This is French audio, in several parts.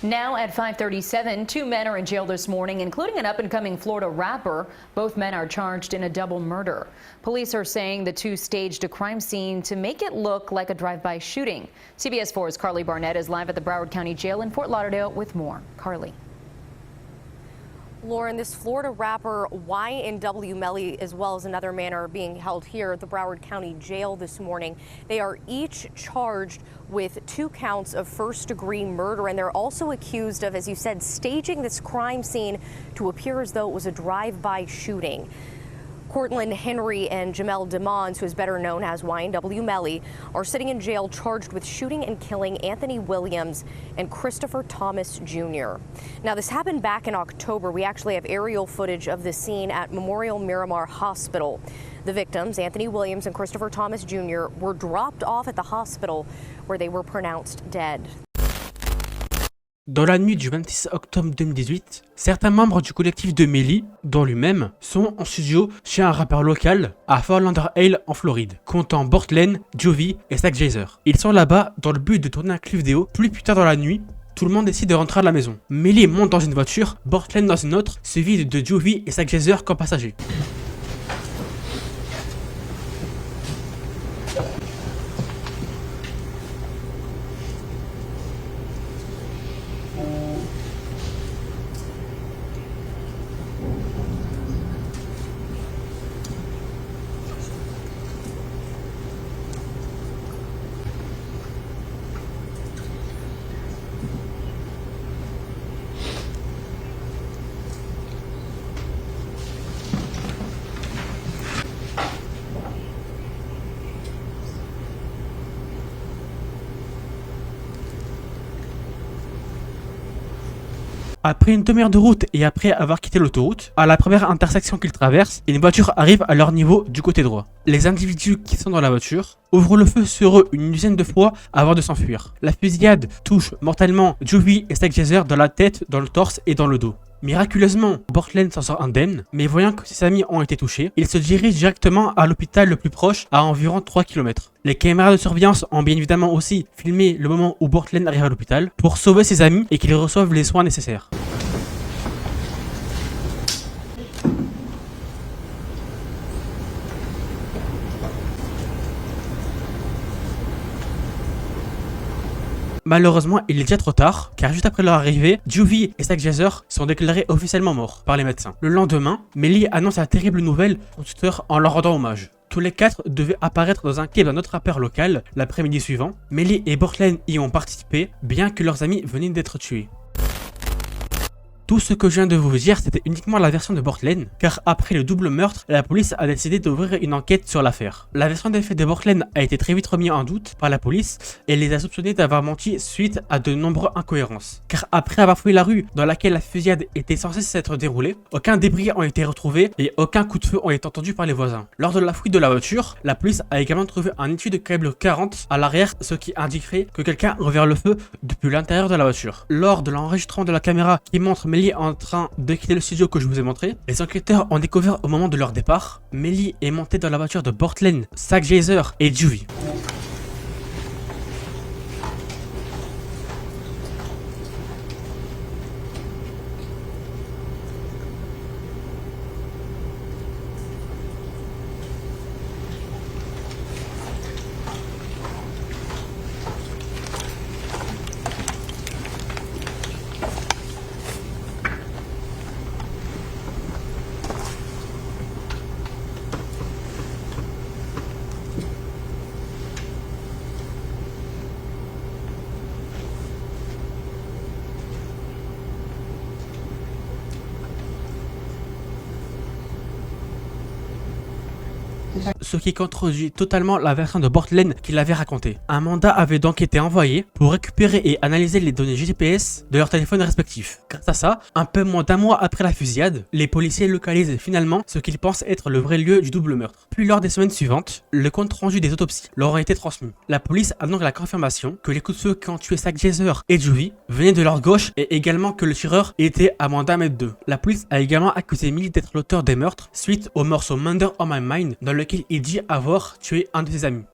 Now at 5:37, two men are in jail this morning, including an up-and-coming Florida rapper. Both men are charged in a double murder. Police are saying the two staged a crime scene to make it look like a drive-by shooting. CBS 4's Carly Barnett is live at the Broward County Jail in Fort Lauderdale with more. Carly. Lauren, this Florida rapper YNW Melly, as well as another man, are being held here at the Broward County Jail this morning. They are each charged with 2 counts of first-degree murder, and they're also accused of, as you said, staging this crime scene to appear as though it was a drive-by shooting. Cortland Henry and Jamel DeMons, who is better known as YNW Melly, are sitting in jail charged with shooting and killing Anthony Williams and Christopher Thomas Jr. Now, this happened back in October. We actually have aerial footage of the scene at Memorial Miramar Hospital. The victims, Anthony Williams and Christopher Thomas Jr., were dropped off at the hospital where they were pronounced dead. Dans la nuit du 26 octobre 2018, certains membres du collectif de Melly, dont lui-même, sont en studio chez un rappeur local à Fort Lauderdale en Floride, comptant Bortlen, Jovi et Zach Jazer. Ils sont là-bas dans le but de tourner un clip vidéo. Plus tard dans la nuit, tout le monde décide de rentrer à la maison. Melly monte dans une voiture, Bortlen dans une autre, suivi de Jovi et Zach Jazer comme passagers. Après une demi-heure de route et après avoir quitté l'autoroute, à la première intersection qu'ils traversent, une voiture arrive à leur niveau du côté droit. Les individus qui sont dans la voiture ouvrent le feu sur eux une dizaine de fois avant de s'enfuir. La fusillade touche mortellement Jovi et Zach Jazer dans la tête, dans le torse et dans le dos. Miraculeusement, Bortlen s'en sort indemne, mais voyant que ses amis ont été touchés, il se dirige directement à l'hôpital le plus proche à environ 3 km. Les caméras de surveillance ont bien évidemment aussi filmé le moment où Bortlen arrive à l'hôpital pour sauver ses amis et qu'ils reçoivent les soins nécessaires. Malheureusement, il est déjà trop tard, car juste après leur arrivée, Jovi et Zach Jazer sont déclarés officiellement morts par les médecins. Le lendemain, Melly annonce la terrible nouvelle au Twitter en leur rendant hommage. Tous les 4 devaient apparaître dans un clip d'un autre rappeur local l'après-midi suivant. Melly et Bortlen y ont participé, bien que leurs amis venaient d'être tués. Tout ce que je viens de vous dire, c'était uniquement la version de Bortlen, car après le double meurtre, la police a décidé d'ouvrir une enquête sur l'affaire. La version des faits de Bortlen a été très vite remise en doute par la police et les a soupçonnés d'avoir menti suite à de nombreuses incohérences. Car après avoir fouillé la rue dans laquelle la fusillade était censée s'être déroulée, aucun débris ont été retrouvés et aucun coup de feu ont été entendu par les voisins. Lors de la fouille de la voiture, la police a également trouvé un étui de calibre 40 à l'arrière, ce qui indiquerait que quelqu'un a ouvert le feu depuis l'intérieur de la voiture. Lors de l'enregistrement de la caméra qui montre Melly en train de quitter le studio que je vous ai montré, les enquêteurs ont découvert au moment de leur départ, Melly est montée dans la voiture de Bortlen, Zach Jazer et Jovi. Ce qui contredit totalement la version de Bortlen qu'il avait racontée. Un mandat avait donc été envoyé pour récupérer et analyser les données GPS de leurs téléphones respectifs. Grâce à ça, un peu moins d'1 mois après la fusillade, les policiers localisent finalement ce qu'ils pensent être le vrai lieu du double meurtre. Puis lors des semaines suivantes, le compte rendu des autopsies leur a été transmis. La police a donc la confirmation que les coups de feu qui ont tué Zach Jazer et Jovi venaient de leur gauche et également que le tireur était à moins d'1 mètre d'eux. La police a également accusé Melly d'être l'auteur des meurtres suite au morceau Murder on My Mind dans lequel il dit avoir tué un de ses amis.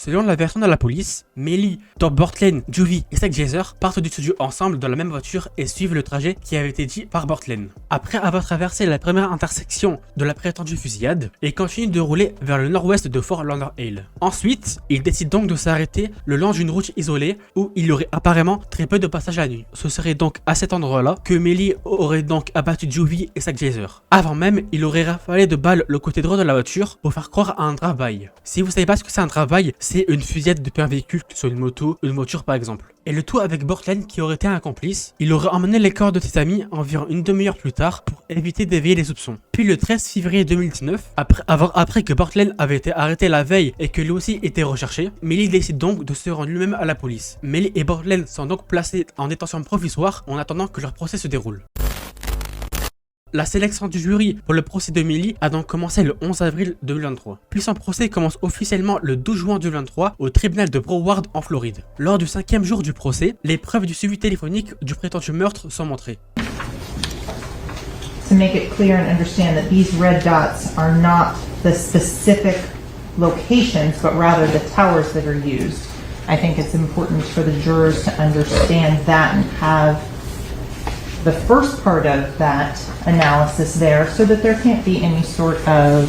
Selon la version de la police, Mellie, Thorpe Bortlen, Juvie et Zack Jazzer partent du studio ensemble dans la même voiture et suivent le trajet qui avait été dit par Bortlen. Après avoir traversé la première intersection de la prétendue fusillade, ils continuent de rouler vers le nord-ouest de Fort Lauderdale. Ensuite, ils décident donc de s'arrêter le long d'une route isolée où il y aurait apparemment très peu de passages la nuit. Ce serait donc à cet endroit-là que Mellie aurait donc abattu Juvie et Zack Jazzer. Avant même, il aurait rafalé de balles le côté droit de la voiture pour faire croire à un drive-by. Si vous savez pas ce que c'est un drive-by, c'est une fusillade depuis un véhicule, que ce soit une moto, une voiture par exemple. Et le tout avec Bortlen qui aurait été un complice. Il aurait emmené les corps de ses amis environ une demi-heure plus tard pour éviter d'éveiller les soupçons. Puis le 13 février 2019, après que Bortlen avait été arrêté la veille et que lui aussi était recherché, Mellie décide donc de se rendre lui-même à la police. Mellie et Bortlen sont donc placés en détention provisoire en attendant que leur procès se déroule. La sélection du jury pour le procès de Mellie a donc commencé le 11 avril 2023. Puis son procès commence officiellement le 12 juin 2023 au tribunal de Broward en Floride. Lors du 5e jour du procès, les preuves du suivi téléphonique du prétendu meurtre sont montrées. To make it clear and understand that these red dots are not the specific locations, but rather the towers that are used. I think it's important for the jurors to understand that and have the first part of that analysis there so that there can't be any sort of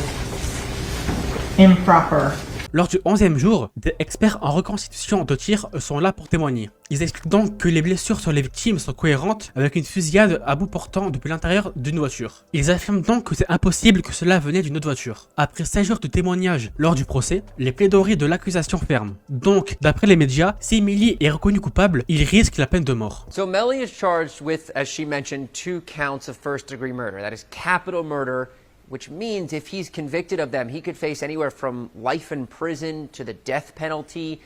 improper. Lors du 11e jour, des experts en reconstitution de tir sont là pour témoigner. Ils expliquent donc que les blessures sur les victimes sont cohérentes avec une fusillade à bout portant depuis l'intérieur d'une voiture. Ils affirment donc que c'est impossible que cela venait d'une autre voiture. Après 16 jours de témoignages lors du procès, les plaidoiries de l'accusation ferment. Donc, d'après les médias, si Mellie est reconnu coupable, il risque la peine de mort. So Mellie is charged with, as she mentioned, 2 counts of first-degree murder. That is capital murder, which means if he's convicted of them, he could face anywhere from life in prison to the death penalty.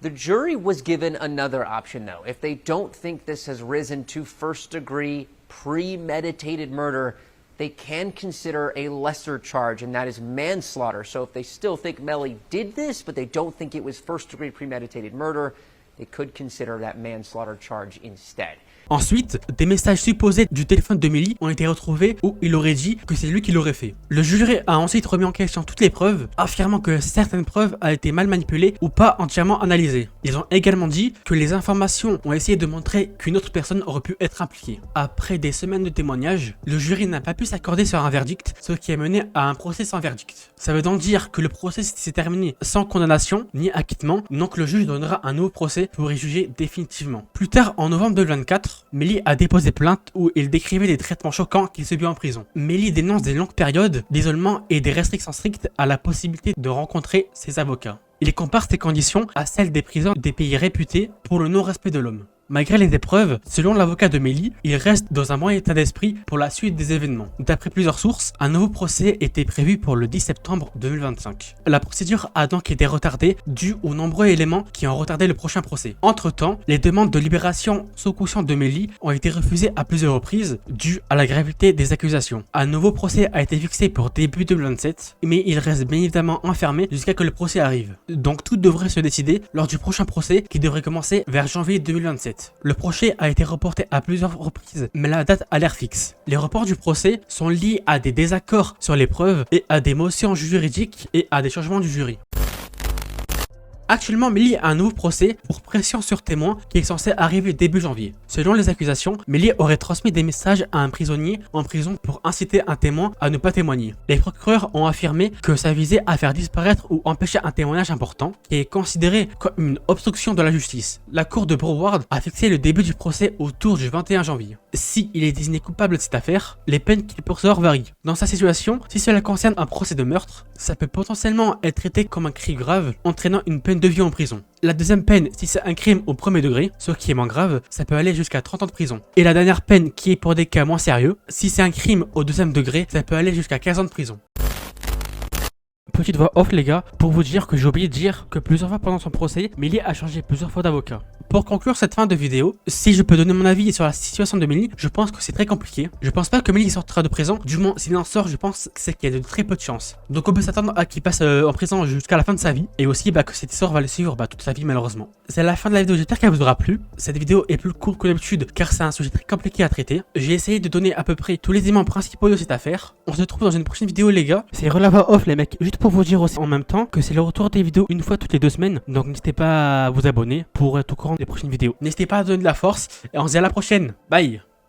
The jury was given another option, though. If they don't think this has risen to first-degree premeditated murder, they can consider a lesser charge, and that is manslaughter. So if they still think Mellie did this, but they don't think it was first-degree premeditated murder, they could consider that manslaughter charge instead. Ensuite, des messages supposés du téléphone de Mellie ont été retrouvés où il aurait dit que c'est lui qui l'aurait fait. Le jury a ensuite remis en question toutes les preuves, affirmant que certaines preuves ont été mal manipulées ou pas entièrement analysées. Ils ont également dit que les informations ont essayé de montrer qu'une autre personne aurait pu être impliquée. Après des semaines de témoignages, le jury n'a pas pu s'accorder sur un verdict, ce qui a mené à un procès sans verdict. Ça veut donc dire que le procès s'est terminé sans condamnation ni acquittement, donc le juge donnera un nouveau procès pour y juger définitivement. Plus tard, en novembre 2024, Mellie a déposé plainte où il décrivait des traitements choquants qu'il subit en prison. Mellie dénonce des longues périodes d'isolement et des restrictions strictes à la possibilité de rencontrer ses avocats. Il compare ces conditions à celles des prisons des pays réputés pour le non-respect de l'homme. Malgré les épreuves, selon l'avocat de Mellie, il reste dans un bon état d'esprit pour la suite des événements. D'après plusieurs sources, un nouveau procès était prévu pour le 10 septembre 2025. La procédure a donc été retardée dû aux nombreux éléments qui ont retardé le prochain procès. Entre-temps, les demandes de libération sous caution de Mellie ont été refusées à plusieurs reprises dû à la gravité des accusations. Un nouveau procès a été fixé pour début 2027, mais il reste bien évidemment enfermé jusqu'à que le procès arrive. Donc tout devrait se décider lors du prochain procès qui devrait commencer vers janvier 2027. Le procès a été reporté à plusieurs reprises, mais la date a l'air fixe. Les reports du procès sont liés à des désaccords sur les preuves et à des motions juridiques et à des changements du jury. Actuellement, Mellie a un nouveau procès pour pression sur témoin qui est censé arriver début janvier. Selon les accusations, Mellie aurait transmis des messages à un prisonnier en prison pour inciter un témoin à ne pas témoigner. Les procureurs ont affirmé que ça visait à faire disparaître ou empêcher un témoignage important qui est considéré comme une obstruction de la justice. La cour de Broward a fixé le début du procès autour du 21 janvier. Si il est désigné coupable de cette affaire, les peines qu'il peut recevoir varient. Dans sa situation, si cela concerne un procès de meurtre, ça peut potentiellement être traité comme un crime grave, entraînant une peine de vie en prison. La deuxième peine, si c'est un crime au premier degré, ce qui est moins grave, ça peut aller jusqu'à 30 ans de prison. Et la dernière peine, qui est pour des cas moins sérieux, si c'est un crime au deuxième degré, ça peut aller jusqu'à 15 ans de prison. Petite voix off les gars, pour vous dire que j'ai oublié de dire que plusieurs fois pendant son procès, Mellie a changé plusieurs fois d'avocat. Pour conclure cette fin de vidéo, si je peux donner mon avis sur la situation de Mellie, je pense que c'est très compliqué. Je pense pas que Mellie sortira de prison. Du moins, s'il en sort, je pense que c'est qu'il y a de très peu de chances. Donc on peut s'attendre à qu'il passe en prison jusqu'à la fin de sa vie. Et aussi que cette histoire va le suivre toute sa vie malheureusement. C'est la fin de la vidéo, j'espère qu'elle vous aura plu. Cette vidéo est plus courte que d'habitude car c'est un sujet très compliqué à traiter. J'ai essayé de donner à peu près tous les éléments principaux de cette affaire. On se retrouve dans une prochaine vidéo les gars. C'est Relava Off les mecs, juste pour vous dire aussi en même temps que c'est le retour des vidéos une fois toutes les 2 semaines. Donc n'hésitez pas à vous abonner pour être au courant des prochaines vidéos. N'hésitez pas à donner de la force et on se dit à la prochaine. Bye.